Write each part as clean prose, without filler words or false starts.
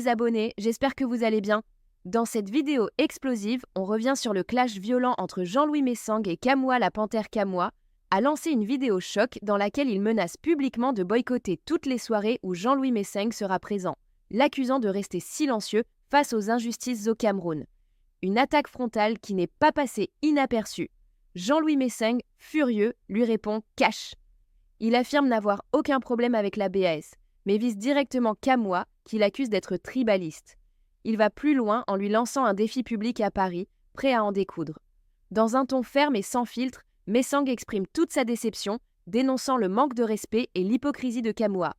les abonnés, j'espère que vous allez bien. Dans cette vidéo explosive, on revient sur le clash violent entre Jean-Louis Messang et Kamwa la panthère Kamwa, a lancé une vidéo choc dans laquelle il menace publiquement de boycotter toutes les soirées où Jean-Louis Messang sera présent, l'accusant de rester silencieux face aux injustices au Cameroun. Une attaque frontale qui n'est pas passée inaperçue. Jean-Louis Messang, furieux, lui répond « cash ». Il affirme n'avoir aucun problème avec la BAS, mais vise directement Kamwa, qu'il accuse d'être tribaliste. Il va plus loin en lui lançant un défi public à Paris, prêt à en découdre. Dans un ton ferme et sans filtre, Messang exprime toute sa déception, dénonçant le manque de respect et l'hypocrisie de Kamwa.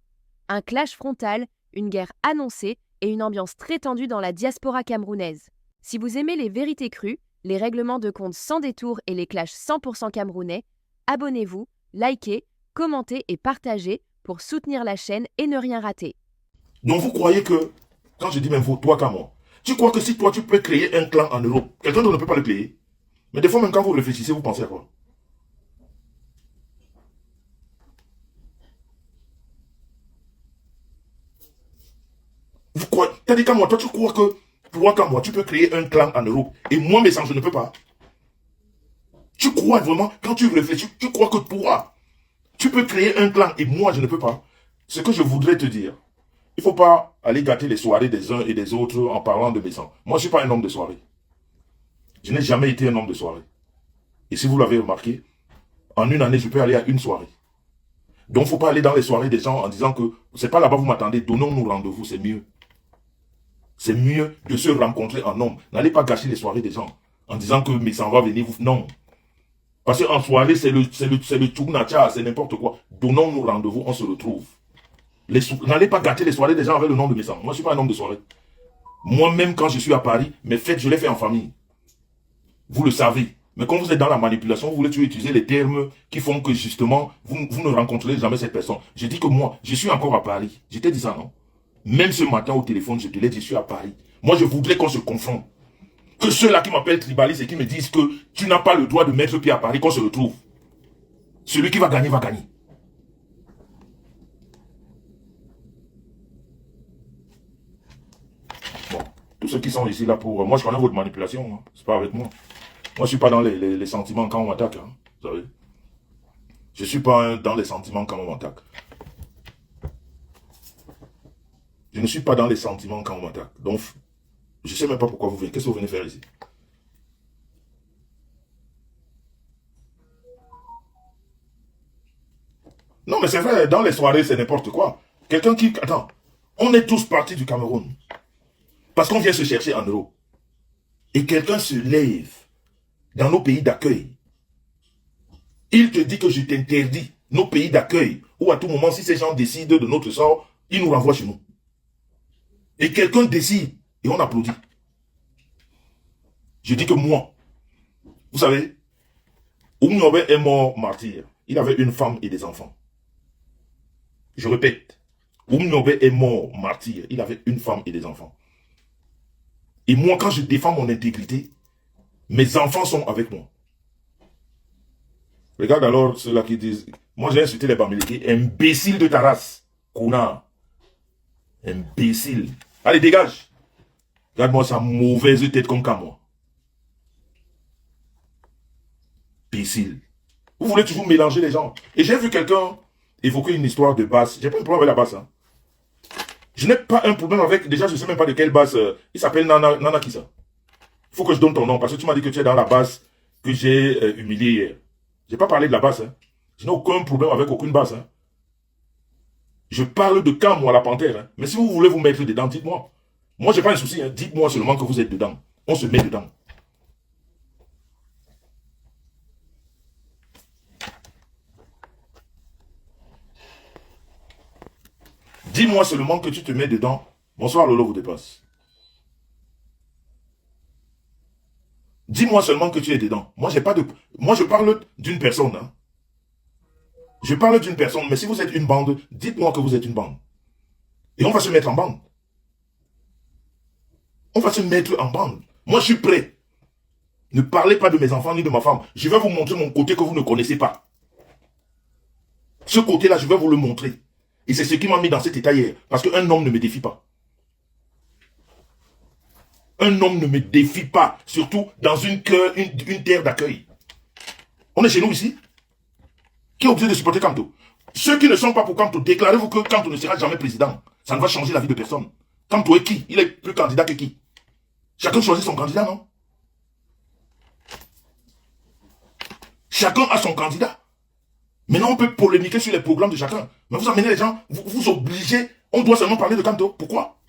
Un clash frontal, une guerre annoncée et une ambiance très tendue dans la diaspora camerounaise. Si vous aimez les vérités crues, les règlements de compte sans détour et les clashs 100% camerounais, abonnez-vous, likez, commentez et partagez pour soutenir la chaîne et ne rien rater. Donc vous croyez que, quand je dis même vous, toi, Kamwa, tu crois que si toi tu peux créer un clan en Europe, quelqu'un d'autre ne peut pas le créer? Mais des fois même quand vous réfléchissez, vous pensez à quoi? Vous croyez, t'as dit Kamwa, toi tu crois que, toi Kamwa, tu peux créer un clan en Europe, et moi Messang, je ne peux pas? Tu crois vraiment, quand tu réfléchis, tu crois que toi, tu peux créer un clan, et moi je ne peux pas? Ce que je voudrais te dire, il ne faut pas aller gâter les soirées des uns et des autres en parlant de Messang. Moi, je ne suis pas un homme de soirée. Je n'ai jamais été un homme de soirée. Et si vous l'avez remarqué, en une année, je peux aller à une soirée. Donc, il ne faut pas aller dans les soirées des gens en disant que c'est pas là-bas vous m'attendez, donnons-nous rendez-vous, c'est mieux. C'est mieux de se rencontrer en homme. N'allez pas gâcher les soirées des gens en disant que Messang va venir vous... Non. Parce qu'en soirée, c'est le tchounacha, c'est n'importe quoi. Donnons-nous rendez-vous, on se retrouve. N'allez pas gâter les soirées des gens avec le nom de Messang. Moi, je ne suis pas un homme de soirée. Moi-même, quand je suis à Paris, mes fêtes, je les fais en famille. Vous le savez. Mais quand vous êtes dans la manipulation, vous voulez toujours utiliser les termes qui font que, justement, vous ne rencontrez jamais cette personne. Je dis que moi, je suis encore à Paris. Je t'ai dit ça, non? Même ce matin au téléphone, je te l'ai dit, je suis à Paris. Moi, je voudrais qu'on se confronte. Que ceux-là qui m'appellent tribaliste et qui me disent que tu n'as pas le droit de mettre pied à Paris, qu'on se retrouve. Celui qui va gagner, va gagner. Tous ceux qui sont ici là pour... Moi, je connais votre manipulation. Hein. C'est pas avec moi. Moi, je ne suis pas dans les sentiments quand on m'attaque. Hein. Vous savez. Je ne suis pas dans les sentiments quand on m'attaque. Je ne suis pas dans les sentiments quand on m'attaque. Donc, je ne sais même pas pourquoi vous venez. Qu'est-ce que vous venez faire ici? Non, mais c'est vrai. Dans les soirées, c'est n'importe quoi. Quelqu'un qui... Attends. On est tous partis du Cameroun. Parce qu'on vient se chercher en Europe. Et quelqu'un se lève dans nos pays d'accueil. Il te dit que je t'interdis nos pays d'accueil. Ou à tout moment, si ces gens décident de notre sort, ils nous renvoient chez nous. Et quelqu'un décide. Et on applaudit. Je dis que moi, vous savez, Oumniobe est mort martyr. Il avait une femme et des enfants. Je répète. Oumniobe est mort martyr. Il avait une femme et des enfants. Et moi, quand je défends mon intégrité, mes enfants sont avec moi. Regarde alors ceux-là qui disent... Moi, j'ai insulté les Bamileke. Imbécile de ta race. Connard. Imbécile. Allez, dégage. Regarde-moi sa mauvaise tête comme moi. Imbécile. Vous voulez toujours mélanger les gens. Et j'ai vu quelqu'un évoquer une histoire de basse. J'ai pas un problème avec la basse. Hein. Je n'ai pas un problème avec... Déjà, je ne sais même pas de quelle basse... il s'appelle Nana qui ça? Il faut que je donne ton nom. Parce que tu m'as dit que tu es dans la basse que j'ai humiliée hier. Je n'ai pas parlé de la basse. Hein. Je n'ai aucun problème avec aucune basse. Hein. Je parle de Kamwa la panthère. Hein. Mais si vous voulez vous mettre dedans, dites-moi. Moi, je n'ai pas un souci. Hein. Dites-moi seulement que vous êtes dedans. On se met dedans. Dis-moi seulement que tu te mets dedans. Bonsoir, Lolo vous dépasse. Dis-moi seulement que tu es dedans. Moi, j'ai pas de... Moi, je parle d'une personne. Hein. Je parle d'une personne. Mais si vous êtes une bande, dites-moi que vous êtes une bande. Et on va se mettre en bande. On va se mettre en bande. Moi, je suis prêt. Ne parlez pas de mes enfants ni de ma femme. Je vais vous montrer mon côté que vous ne connaissez pas. Ce côté-là, je vais vous le montrer. Et c'est ce qui m'a mis dans cet état hier. Parce qu'un homme ne me défie pas. Un homme ne me défie pas, surtout dans une terre d'accueil. On est chez nous ici. Qui est obligé de supporter Kanto? Ceux qui ne sont pas pour Kanto, déclarez-vous que Kanto ne sera jamais président. Ça ne va changer la vie de personne. Kanto est qui? Il est plus candidat que qui? Chacun choisit son candidat, non? Chacun a son candidat. Maintenant, on peut polémiquer sur les programmes de chacun. Mais vous amenez les gens, vous obligez, on doit seulement parler de Kanto. Pourquoi?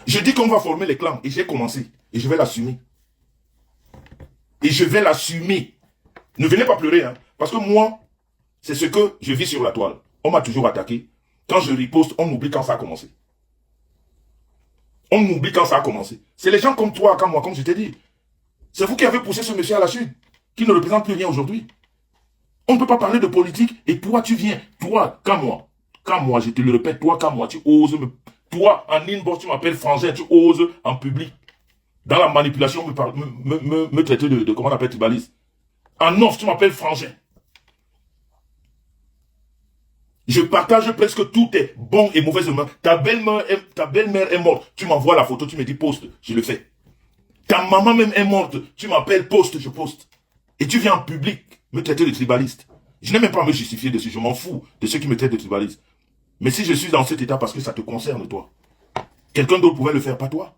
Je dis qu'on va former les clans, et j'ai commencé. Et je vais l'assumer. Et je vais l'assumer. Ne venez pas pleurer, hein. Parce que moi, c'est ce que je vis sur la toile. On m'a toujours attaqué. Quand je riposte, on oublie quand ça a commencé. On oublie quand ça a commencé. C'est les gens comme toi, comme moi, comme je t'ai dit. C'est vous qui avez poussé ce monsieur à la chute, qui ne représente plus rien aujourd'hui. On ne peut pas parler de politique, et toi, tu viens. Toi, quand moi, je te le répète, toi, quand moi, tu oses me... Toi, en inbox, tu m'appelles frangin, tu oses en public. Dans la manipulation, me traiter de comment on appelle tribaliste. En off, tu m'appelles frangin. Je partage presque tout tes bons et mauvaises humeurs. Ta belle-mère est morte. Tu m'envoies la photo, tu me dis poste. Je le fais. Ta maman même est morte. Tu m'appelles poste, je poste. Et tu viens en public me traiter de tribaliste. Je n'ai même pas à me justifier dessus. Je m'en fous de ceux qui me traitent de tribaliste. Mais si je suis dans cet état parce que ça te concerne, toi, quelqu'un d'autre pouvait le faire, pas toi.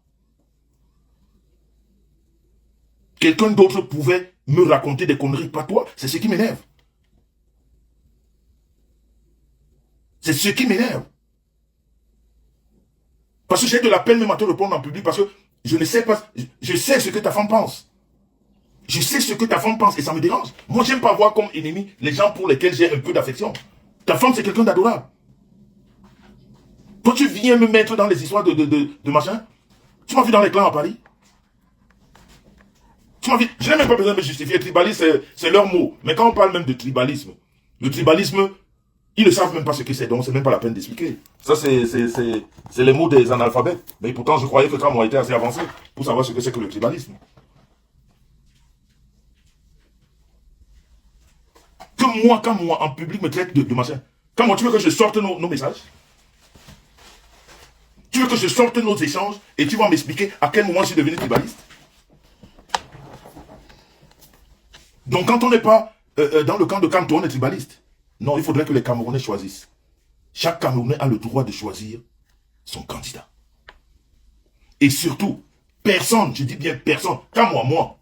Quelqu'un d'autre pouvait me raconter des conneries, pas toi. C'est ce qui m'énerve. C'est ce qui m'énerve. Parce que j'ai de la peine même à te répondre en public parce que je ne sais pas, je sais ce que ta femme pense. Je sais ce que ta femme pense et ça me dérange. Moi, j'aime pas voir comme ennemi les gens pour lesquels j'ai un peu d'affection. Ta femme, c'est quelqu'un d'adorable. Toi, tu viens me mettre dans les histoires de machin. Tu m'as vu dans les clans à Paris. Tu m'as vu. Je n'ai même pas besoin de me justifier. Tribalisme, c'est leur mot. Mais quand on parle même de tribalisme, le tribalisme, ils ne savent même pas ce que c'est. Donc, c'est même pas la peine d'expliquer. Ça, c'est les mots des analphabètes. Mais pourtant, je croyais que quand moi était assez avancé pour savoir ce que c'est que le tribalisme. Quand moi, en public, me traite de machin. Quand moi, tu veux que je sorte nos messages? Tu veux que je sorte nos échanges et tu vas m'expliquer à quel moment je suis devenu tribaliste? Donc quand on n'est pas dans le camp de Kanto, on est tribaliste. Non, il faudrait que les Camerounais choisissent. Chaque Camerounais a le droit de choisir son candidat. Et surtout, personne, je dis bien personne, quand moi,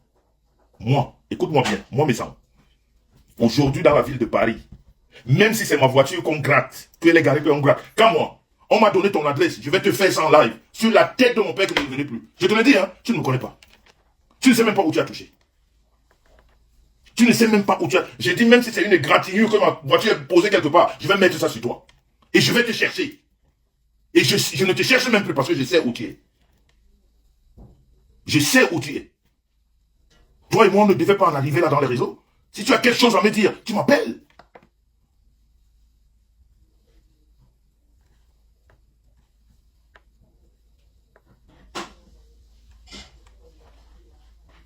écoute-moi bien, moi mes sangs. Aujourd'hui dans la ville de Paris, même si c'est ma voiture qu'on gratte, qu'elle est garée qu'on gratte, quand moi, on m'a donné ton adresse, je vais te faire ça en live, sur la tête de mon père que je ne venais plus. Je te le dis, hein, tu ne me connais pas. Tu ne sais même pas où tu as touché. Tu ne sais même pas où tu as... J'ai dit, même si c'est une égratignure que ma voiture est posée quelque part, je vais mettre ça sur toi. Et je vais te chercher. Et je ne te cherche même plus parce que je sais où tu es. Je sais où tu es. Toi et moi, on ne devait pas en arriver là dans les réseaux. Si tu as quelque chose à me dire, tu m'appelles.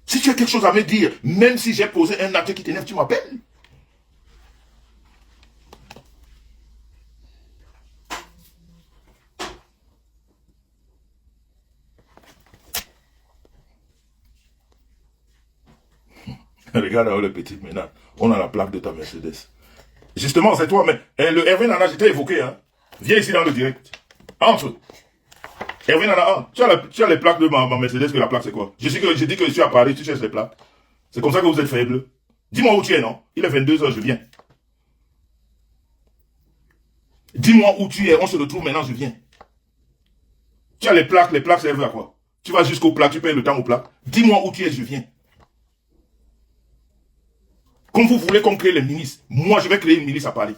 Si tu as quelque chose à me dire, même si j'ai posé un acte qui t'énerve, tu m'appelles. Regarde là, le petit, maintenant, on a la plaque de ta Mercedes. Justement, c'est toi, mais le Hervé Nana, je t'ai évoqué, hein. Viens ici dans le direct. Entre. Hervé Nana, tu as les plaques de ma Mercedes, que la plaque c'est quoi? Je dis que je suis à Paris, tu cherches les plaques. C'est comme ça que vous êtes faible. Dis-moi où tu es, non? Il est 22h, je viens. Dis-moi où tu es, on se retrouve maintenant, je viens. Tu as les plaques servent à quoi? Tu vas jusqu'aux plaques, tu payes le temps aux plaques. Dis-moi où tu es, je viens. Comme vous voulez qu'on crée les ministres, moi je vais créer une milice à Paris.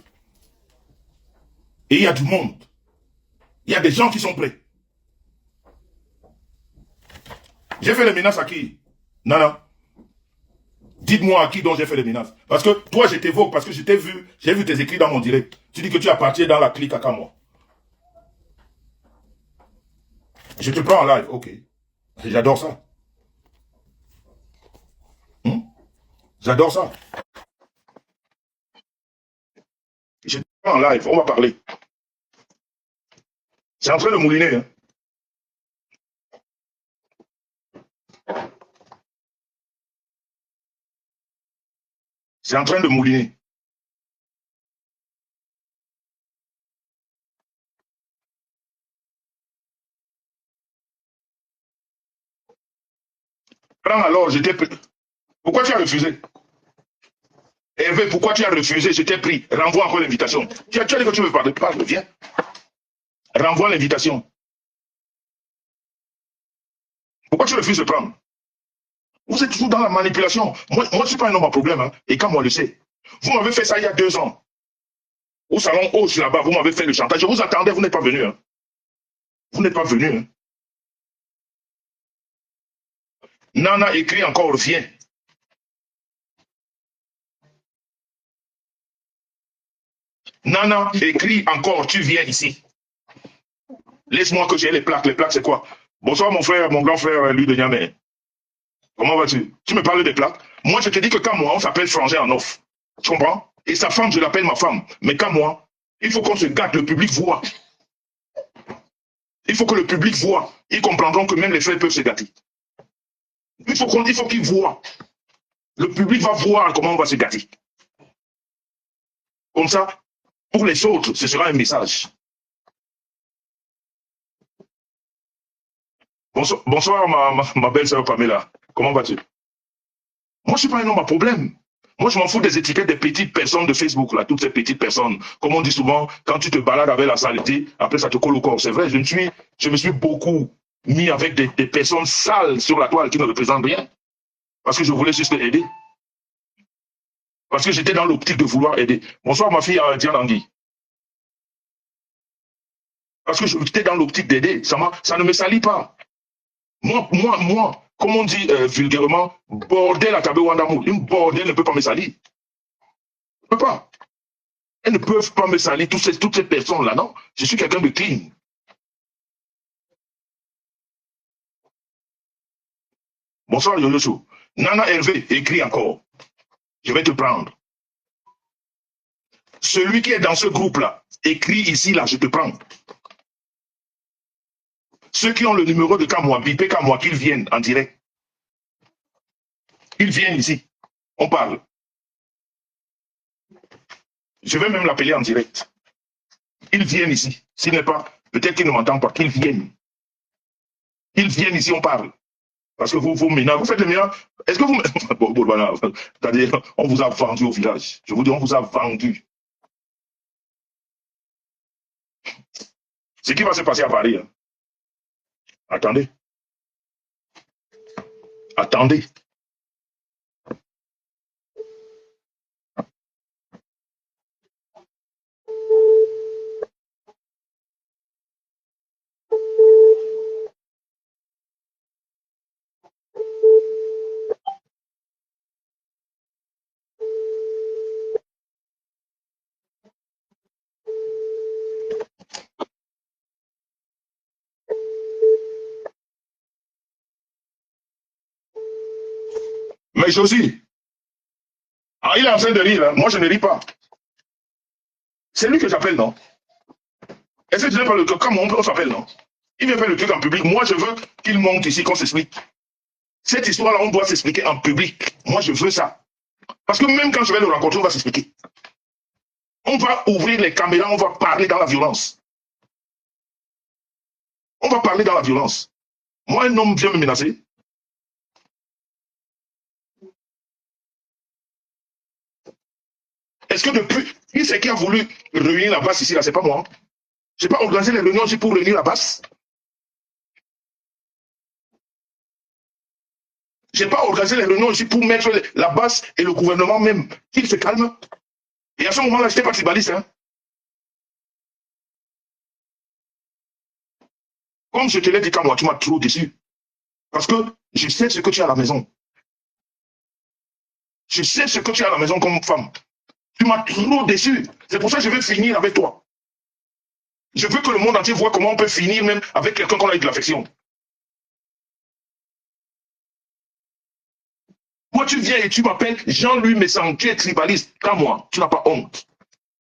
Et il y a du monde. Il y a des gens qui sont prêts. J'ai fait les menaces à qui? Nana. Dites-moi à qui dont j'ai fait les menaces. Parce que toi, je t'évoque, parce que j'ai vu tes écrits dans mon direct. Tu dis que tu appartiens dans la clique à Kamwa. Je te prends en live, ok. J'adore ça. J'adore ça. Je te prends en live, on va parler. C'est en train de mouliner, hein. C'est en train de mouliner. Prends alors, je t'ai pris. Pourquoi tu as refusé? Hervé, pourquoi tu as refusé? Je t'ai pris. Renvoie encore l'invitation. Tu as dit que tu veux parler. Parle, viens. Renvoie l'invitation. Pourquoi tu refuses de prendre? Vous êtes toujours dans la manipulation. Moi je ne suis pas un homme à problème. Hein. Et quand moi le sais. Vous m'avez fait ça il y a 2 ans. Au salon Hoche là-bas, vous m'avez fait le chantage. Je vous attendais, vous n'êtes pas venu. Hein. Vous n'êtes pas venu. Hein. Nana écrit encore, viens. Nana écrit encore, tu viens ici. Laisse-moi que j'ai les plaques. Les plaques, c'est quoi? Bonsoir, mon frère, mon grand frère, lui de Niamey. Comment vas-tu? Tu me parles des plaques? Moi, je te dis que quand moi, on s'appelle Frangin en off. Tu comprends? Et sa femme, je l'appelle ma femme. Mais quand moi, il faut qu'on se gâte, le public voit. Il faut que le public voit. Ils comprendront que même les frères peuvent se gâter. Il faut qu'ils voient. Le public va voir comment on va se gâter. Comme ça, pour les autres, ce sera un message. Bonsoir ma belle sœur Pamela. Comment vas-tu? Moi, je ne suis pas un homme à problème. Moi, je m'en fous des étiquettes des petites personnes de Facebook, là, toutes ces petites personnes. Comme on dit souvent, quand tu te balades avec la saleté, après ça te colle au corps. C'est vrai, je me suis beaucoup mis avec des personnes sales sur la toile qui ne représentent rien. Parce que je voulais juste aider. Parce que j'étais dans l'optique de vouloir aider. Bonsoir ma fille Diane Angui. Parce que j'étais dans l'optique d'aider. Ça ne me salit pas. Moi, comme on dit vulgairement, bordel à Kabé Wandamou. Une bordel ne peut pas me salir. Ne peut pas. Elles ne peuvent pas me salir, toutes ces personnes-là, non. Je suis quelqu'un de clean. Bonsoir, Yoyosu. Nana Hervé, écrit encore. Je vais te prendre. Celui qui est dans ce groupe-là, écrit ici, là, je te prends. Ceux qui ont le numéro de Kamwa, bipé Kamwa, qu'ils viennent en direct. Ils viennent ici. On parle. Je vais même l'appeler en direct. Ils viennent ici. S'il n'est pas, peut-être qu'ils ne m'entendent pas, qu'ils viennent. Ils viennent ici, on parle. Parce que vous menez, vous faites le meilleur. Est-ce que vous... Bon, voilà. C'est-à-dire, on vous a vendu au village. Je vous dis, on vous a vendu. Ce qui va se passer à Paris. Hein. Attendez. Attendez. Mais Josie, il est en train de rire. Hein. Moi, je ne ris pas. C'est lui que j'appelle, non? Est-ce que tu n'as pas le truc? Comment on s'appelle, non? Il vient faire le truc en public. Moi, je veux qu'il monte ici, qu'on s'explique. Cette histoire-là, on doit s'expliquer en public. Moi, je veux ça. Parce que même quand je vais le rencontrer, on va s'expliquer. On va ouvrir les caméras, on va parler dans la violence. On va parler dans la violence. Moi, un homme vient me menacer. Est-ce que depuis, qui c'est qui a voulu réunir la base ici, là? C'est pas moi. Je n'ai pas organisé les réunions ici pour réunir la base. Je n'ai pas organisé les réunions ici pour mettre la base et le gouvernement même. Qu'il se calme. Et à ce moment-là, je n'étais pas tribaliste. Hein. Comme je te l'ai dit quand moi, tu m'as trop déçu. Parce que je sais ce que tu as à la maison. Je sais ce que tu as à la maison comme femme. Tu m'as trop déçu. C'est pour ça que je veux finir avec toi. Je veux que le monde entier voit comment on peut finir même avec quelqu'un qu'on a eu de l'affection. Moi, tu viens et tu m'appelles Jean-Louis Messang, tu es tribaliste. Quand moi, tu n'as pas honte.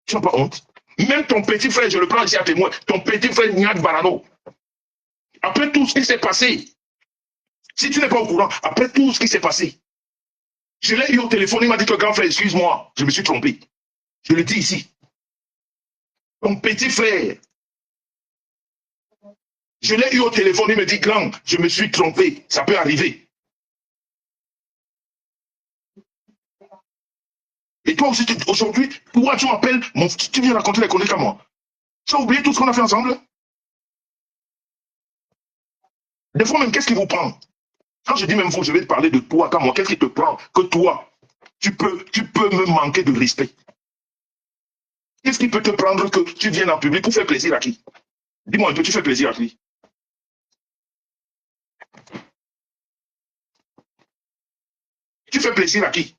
Tu n'as pas honte. Même ton petit frère, je le prends ici à témoin, ton petit frère Niad Barano. Après tout ce qui s'est passé, si tu n'es pas au courant, après tout ce qui s'est passé, Je l'ai eu au téléphone, il m'a dit que grand frère, excuse-moi, je me suis trompé. Je le dis ici. Ton petit frère, je l'ai eu au téléphone, il me dit, grand, je me suis trompé, ça peut arriver. Et toi aussi, aujourd'hui, pourquoi tu m'appelles, tu viens raconter les conneries à moi. Tu as oublié tout ce qu'on a fait ensemble? Des fois même, qu'est-ce qui vous prend? Quand je dis même vous, je vais te parler de toi, quand moi, qu'est-ce qui te prend? Que toi, tu peux me manquer de respect. Qu'est-ce qui peut te prendre que tu viennes en public pour faire plaisir à qui? Dis-moi un peu, tu fais plaisir à qui? Tu fais plaisir à qui?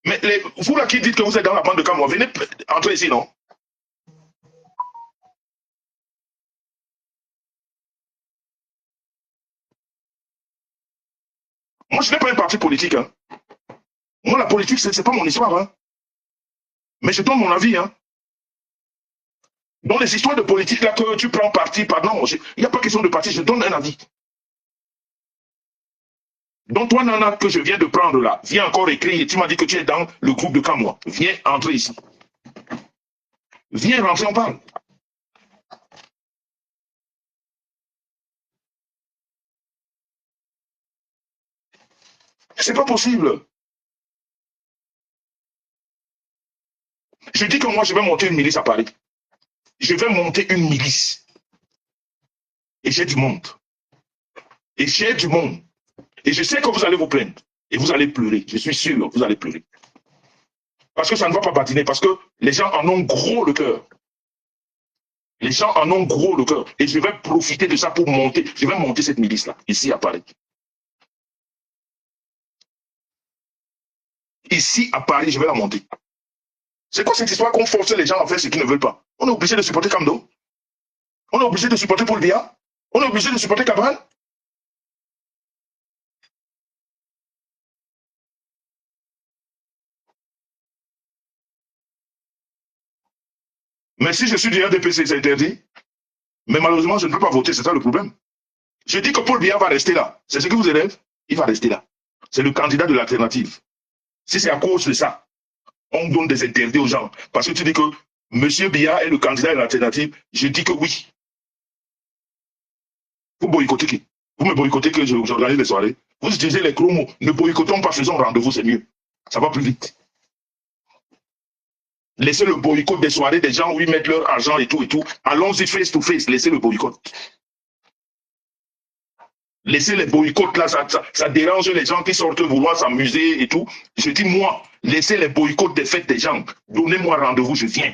Mais vous là qui dites que vous êtes dans la bande de Cameroun, venez entrer ici, non? Moi, je n'ai pas un parti politique. Hein. Moi, la politique, ce n'est pas mon histoire. Hein. Mais je donne mon avis. Hein. Dans les histoires de politique, là, que tu prends parti, pardon, il n'y a pas question de parti, je donne un avis. Donc, toi, Nana, que je viens de prendre là, viens encore écrire. Tu m'as dit que tu es dans le groupe de Cameroun. Viens entrer ici. Viens rentrer, on parle. C'est pas possible. Je dis que moi, je vais monter une milice à Paris. Je vais monter une milice. Et j'ai du monde. Et j'ai du monde. Et je sais que vous allez vous plaindre. Et vous allez pleurer. Je suis sûr, vous allez pleurer. Parce que ça ne va pas patiner. Parce que les gens en ont gros le cœur. Les gens en ont gros le cœur. Et je vais profiter de ça pour monter. Je vais monter cette milice-là, ici à Paris. Ici à Paris, je vais la monter. C'est quoi cette histoire qu'on force les gens à faire ce qu'ils ne veulent pas? On est obligé de supporter Kamdo. On est obligé de supporter Paul Biya. On est obligé de supporter Cabral. Mais si je suis du RDPC, c'est interdit. Mais malheureusement, je ne peux pas voter, c'est ça le problème. Je dis que Paul Biya va rester là. C'est ce qui vous élève? Il va rester là. C'est le candidat de l'alternative. Si c'est à cause de ça, on donne des interdits aux gens. Parce que tu dis que M. Biya est le candidat de l'alternative, je dis que oui. Vous boycottez qui? Vous me boycottez que j'organise des soirées. Vous utilisez les gros mots. Ne boycottons pas, faisons rendez-vous, c'est mieux. Ça va plus vite. Laissez le boycott des soirées des gens où ils mettent leur argent et tout et tout. Allons-y face to face. Laissez le boycott. Laissez les boycotts là, ça dérange les gens qui sortent vouloir s'amuser et tout. Je dis moi, laissez les boycotts des fêtes des gens. Donnez-moi rendez-vous, je viens.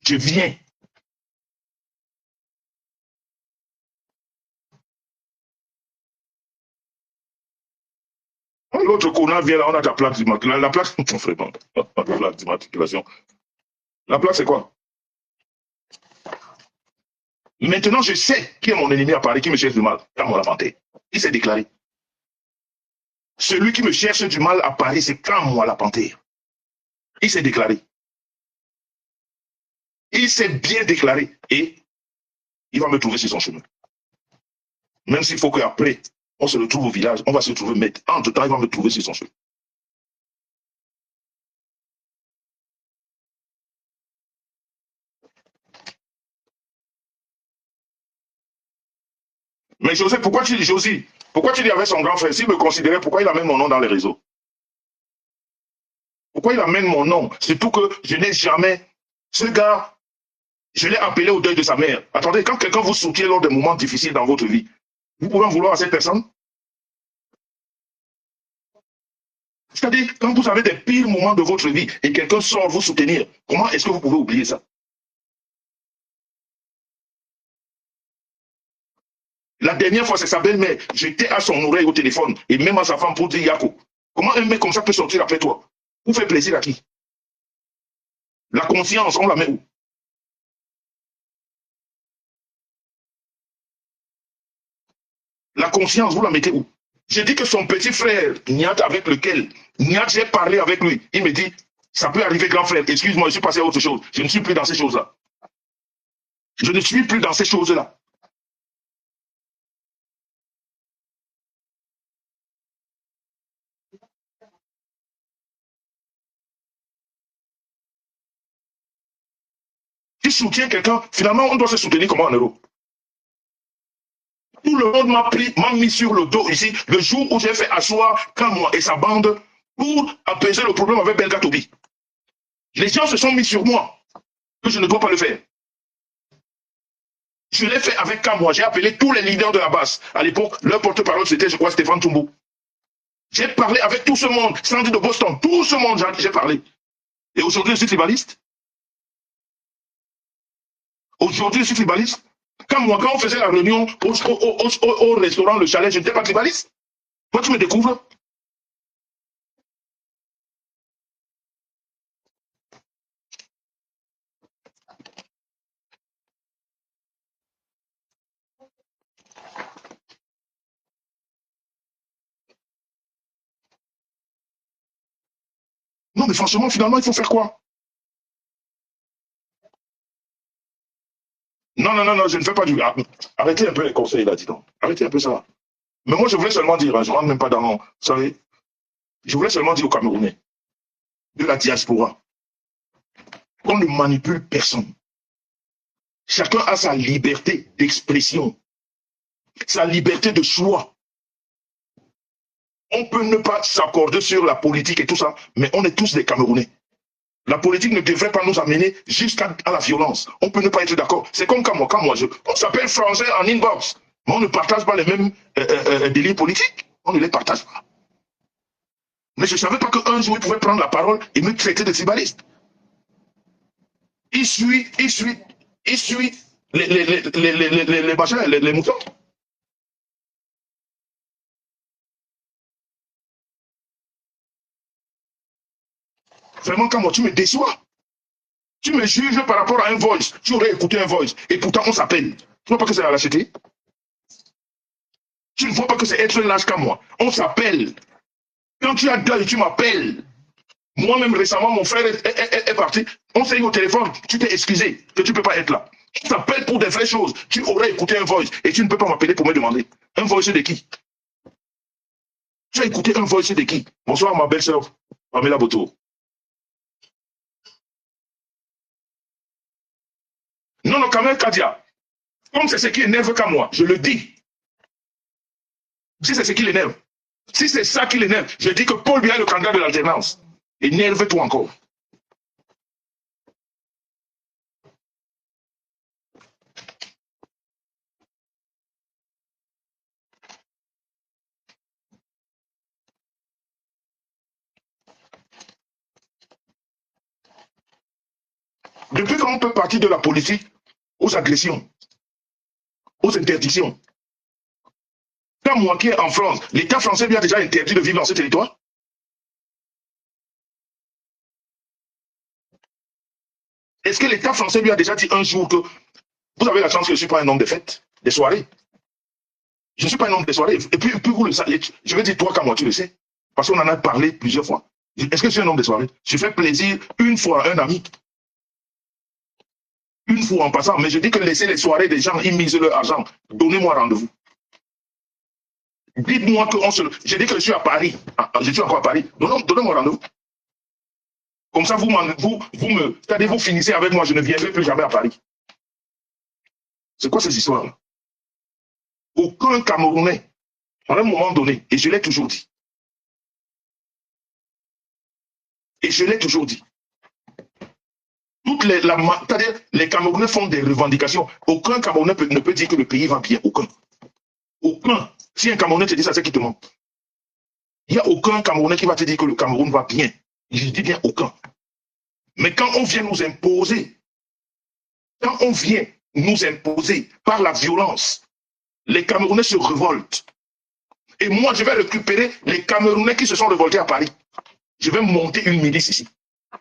Je viens. L'autre connard vient là, on a ta plaque d'immatriculation. La plaque, vraiment, la plaque d'immatriculation. La plaque, c'est quoi? Maintenant, je sais qui est mon ennemi à Paris, qui me cherche du mal. Quand on l'a vanté. Il s'est déclaré. Celui qui me cherche du mal à Paris, c'est quand moi la panthère. Il s'est déclaré. Il s'est bien déclaré. Et il va me trouver sur son chemin. Même s'il faut qu'après, on se retrouve au village, on va se trouver maître. Entre temps, il va me trouver sur son chemin. Mais José, pourquoi tu dis Josie? Pourquoi tu dis avec son grand frère? S'il me considérait, pourquoi il amène mon nom dans les réseaux? Pourquoi il amène mon nom? Surtout que je n'ai jamais. Ce gars, je l'ai appelé au deuil de sa mère. Attendez, quand quelqu'un vous soutient lors des moments difficiles dans votre vie, vous pouvez en vouloir à cette personne? C'est-à-dire, quand vous avez des pires moments de votre vie et quelqu'un sort vous soutenir, comment est-ce que vous pouvez oublier ça? La dernière fois, c'est sa belle-mère. J'étais à son oreille au téléphone et même à sa femme pour dire Yako. Comment un mec comme ça peut sortir après toi? Vous faites plaisir à qui? La conscience, on la met où? La conscience, vous la mettez où? J'ai dit que son petit frère, Niat, avec lequel Niat, j'ai parlé avec lui, il me dit, ça peut arriver, grand frère, excuse-moi, je suis passé à autre chose. Je ne suis plus dans ces choses-là. Je ne suis plus dans ces choses-là. Tu soutiens quelqu'un, finalement, on doit se soutenir comment en Europe? Tout le monde m'a mis sur le dos ici, le jour où j'ai fait asseoir Kamwa et sa bande pour apaiser le problème avec Belga Tobi. Les gens se sont mis sur moi, que je ne dois pas le faire. Je l'ai fait avec Kamwa, j'ai appelé tous les leaders de la base. À l'époque, leur porte-parole, c'était, je crois, Stéphane Toumbo. J'ai parlé avec tout ce monde, Sandy de Boston, tout ce monde, j'ai parlé. Et aujourd'hui, je suis tribaliste. Aujourd'hui, je suis tribaliste. Quand on faisait la réunion au restaurant, le chalet, je n'étais pas tribaliste. Toi, tu me découvres. Non, mais franchement, finalement, il faut faire quoi? Non, non, non, non, je ne fais pas du... Arrêtez un peu les conseils, là, dis donc. Arrêtez un peu ça. Mais moi, je voulais seulement dire, hein, je ne rentre même pas dans... Vous savez, je voulais seulement dire aux Camerounais, de la diaspora, qu'on ne manipule personne. Chacun a sa liberté d'expression, sa liberté de choix. On peut ne pas s'accorder sur la politique et tout ça, mais on est tous des Camerounais. La politique ne devrait pas nous amener jusqu'à la violence. On peut ne pas être d'accord. C'est comme quand moi, on s'appelle français en inbox, mais on ne partage pas les mêmes délires politiques. On ne les partage pas. Mais je ne savais pas qu'un jour, il pouvait prendre la parole et me traiter de tribaliste. Il suit les machins, les moutons. Vraiment, quand moi, tu me déçois. Tu me juges par rapport à un voice. Tu aurais écouté un voice. Et pourtant, on s'appelle. Tu ne vois pas que c'est la lâcheté? Tu ne vois pas que c'est être lâche comme moi. On s'appelle. Quand tu as deuil, tu m'appelles. Moi-même, récemment, mon frère est parti. On s'est eu au téléphone. Tu t'es excusé que tu ne peux pas être là. Tu t'appelles pour des vraies choses. Tu aurais écouté un voice. Et tu ne peux pas m'appeler pour me demander. Un voice de qui? Tu as écouté un voice de qui? Bonsoir, ma belle-sœur, Pamela Boto. Non, non, quand même, Kadia. Comme c'est ce qui énerve qu'à moi, je le dis. Si c'est ce qui l'énerve, si c'est ça qui l'énerve, je dis que Paul Biya est le candidat de l'alternance. Énerve-toi encore. Depuis quand on peut partir de la politique aux agressions, aux interdictions? Quand moi qui est en France, l'État français lui a déjà interdit de vivre dans ce territoire. Est-ce que l'État français lui a déjà dit un jour que vous avez la chance que je ne suis pas un homme de fête, des soirées? Je ne suis pas un homme des soirées. Et puis vous le savez, je vais dire toi comme moi, tu le sais. Parce qu'on en a parlé plusieurs fois. Est-ce que je suis un homme des soirées? Je fais plaisir une fois à un ami. Une fois en passant. Mais je dis que laissez les soirées des gens, ils misent leur argent. Donnez-moi rendez-vous. Dites-moi que on se... Je dis que je suis à Paris. Je suis encore à Paris. Donnez-moi rendez-vous. Comme ça, c'est-à-dire vous finissez avec moi, je ne viendrai plus jamais à Paris. C'est quoi ces histoires-là? Aucun Camerounais, à un moment donné, et je l'ai toujours dit, c'est-à-dire les Camerounais font des revendications. Aucun Camerounais ne peut dire que le pays va bien. Aucun. Aucun. Si un Camerounais te dit ça, c'est qu'il te ment. Il n'y a aucun Camerounais qui va te dire que le Cameroun va bien. Je dis bien aucun. Mais quand on vient nous imposer, par la violence, les Camerounais se révoltent. Et moi, je vais récupérer les Camerounais qui se sont révoltés à Paris. Je vais monter une milice ici.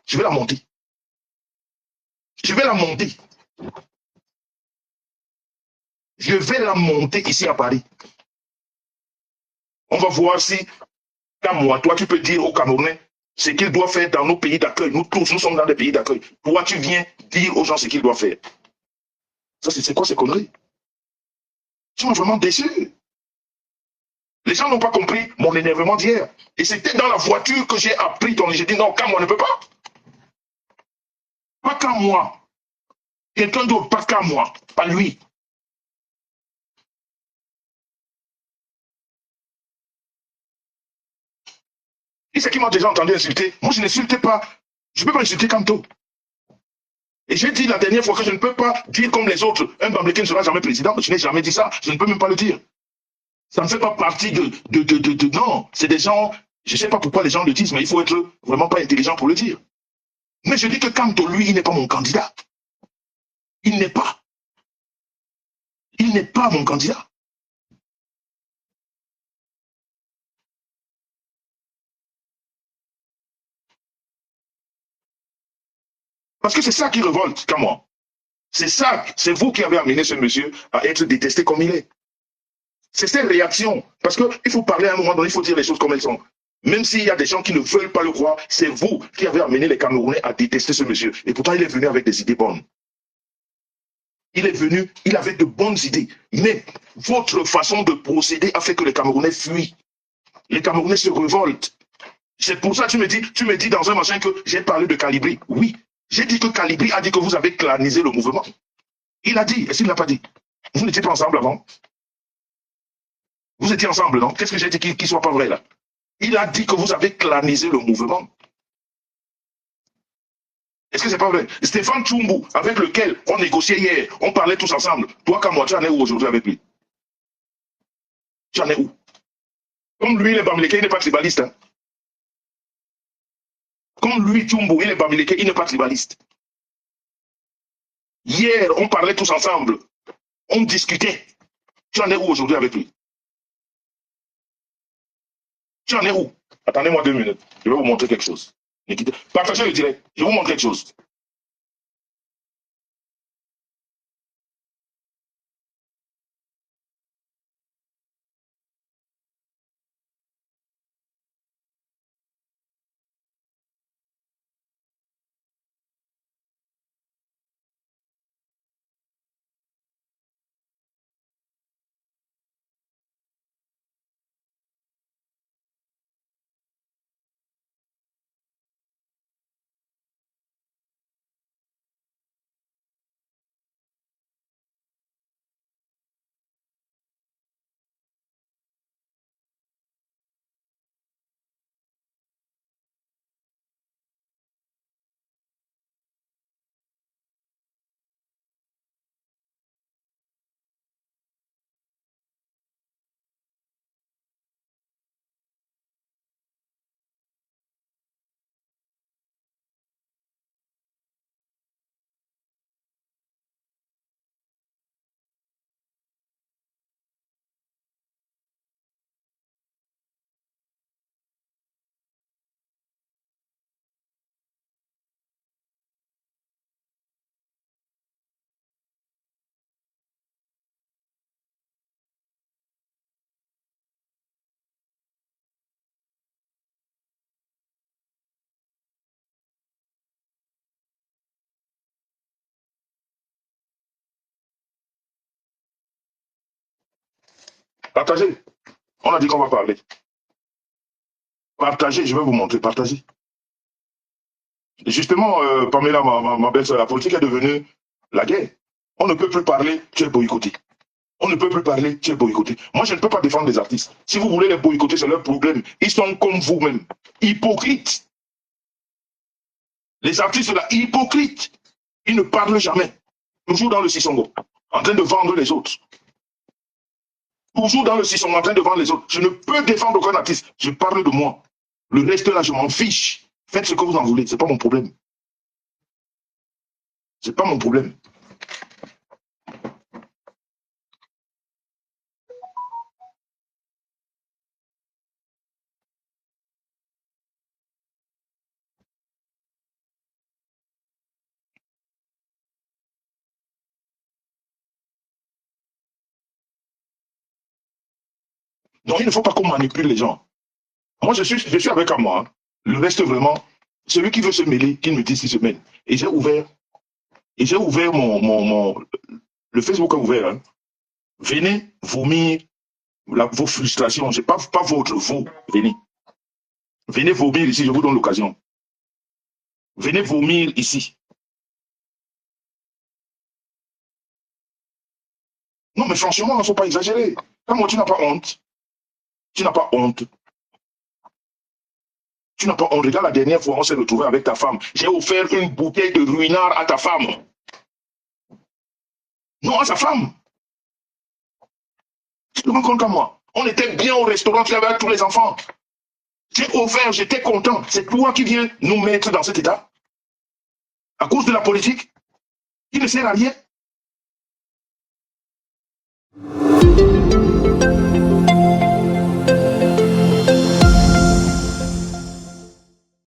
Je vais la monter. Je vais la monter. Je vais la monter ici à Paris. On va voir si, comme moi, toi, tu peux dire aux Camerounais ce qu'ils doivent faire dans nos pays d'accueil. Nous tous, nous sommes dans des pays d'accueil. Toi, tu viens dire aux gens ce qu'ils doivent faire. Ça, c'est quoi ces conneries? Tu m'as vraiment déçu. Les gens n'ont pas compris mon énervement d'hier. Et c'était dans la voiture que j'ai appris ton... J'ai dit non, quand moi ne peut pas. Pas quand moi. Quelqu'un d'autre, pas qu'à moi, pas lui. Et c'est qui m'a déjà entendu insulter. Moi, je n'insultais pas. Je ne peux pas insulter Kanto. Et j'ai dit la dernière fois que je ne peux pas dire comme les autres, un Bamileke ne sera jamais président. Je n'ai jamais dit ça. Je ne peux même pas le dire. Ça ne fait pas partie non, c'est des gens, je ne sais pas pourquoi les gens le disent, mais il faut être vraiment pas intelligent pour le dire. Mais je dis que Kanto, lui, il n'est pas mon candidat. Il n'est pas. Il n'est pas mon candidat. Parce que c'est ça qui révolte, comme moi. C'est ça, c'est vous qui avez amené ce monsieur à être détesté comme il est. C'est cette réaction. Parce qu'il faut parler à un moment donné, il faut dire les choses comme elles sont. Même s'il y a des gens qui ne veulent pas le croire, c'est vous qui avez amené les Camerounais à détester ce monsieur. Et pourtant, il est venu avec des idées bonnes. Il est venu, il avait de bonnes idées. Mais votre façon de procéder a fait que les Camerounais fuient. Les Camerounais se révoltent. C'est pour ça que tu me dis dans un machin que j'ai parlé de Calibri. Oui, j'ai dit que Calibri a dit que vous avez clanisé le mouvement. Il a dit, est-ce qu'il ne l'a pas dit? Vous n'étiez pas ensemble avant? Vous étiez ensemble, non? Qu'est-ce que j'ai dit qui ne soit pas vrai là? Il a dit que vous avez clanisé le mouvement. Est-ce que c'est pas vrai? Stéphane Tchumbu, avec lequel on négociait hier, on parlait tous ensemble. Toi, comme moi, tu en es où aujourd'hui avec lui? Tu en es où? Comme lui, les Bamileke, il n'est pas tribaliste. Hein? Comme lui, Tchumbu, il est Bamileke, il n'est pas tribaliste. Hier, on parlait tous ensemble. On discutait. Tu en es où aujourd'hui avec lui? Tu en es où? Attendez-moi 2 minutes. Je vais vous montrer quelque chose. Partagez le direct. Je vais vous montrer quelque chose. Partagez. On a dit qu'on va parler. Partagez, je vais vous montrer. Partagez. Justement, Pamela, ma belle-sœur, la politique est devenue la guerre. On ne peut plus parler, tu es boycotté. On ne peut plus parler, tu es boycotté. Moi, je ne peux pas défendre les artistes. Si vous voulez les boycotter, c'est leur problème. Ils sont comme vous-même. Hypocrites. Les artistes, là, hypocrites. Ils ne parlent jamais. Toujours dans le Sissongo, en train de vendre les autres. Toujours dans le Sissongo, en train de vendre les autres. Je ne peux défendre aucun artiste. Je parle de moi. Le reste, là, je m'en fiche. Faites ce que vous en voulez. C'est pas mon problème. C'est pas mon problème. Donc, il ne faut pas qu'on manipule les gens. Moi, je suis avec moi. Hein. Le reste, vraiment, celui qui veut se mêler, qu'il me dise s'il se mêle. Et j'ai ouvert le Facebook est ouvert. Hein. Venez vomir vos frustrations. C'est pas votre, vous. Venez. Venez vomir ici, je vous donne l'occasion. Venez vomir ici. franchement, il ne faut pas exagérer. Moi, tu n'as pas honte. Tu n'as pas honte. Tu n'as pas honte. Regarde, la dernière fois, on s'est retrouvé avec ta femme. J'ai offert une bouteille de ruinard à ta femme. Non, à sa femme. Tu te rends compte à moi? On était bien au restaurant, tu avais avec tous les enfants. J'ai offert, j'étais content. C'est toi qui viens nous mettre dans cet état? À cause de la politique qui ne sert à rien?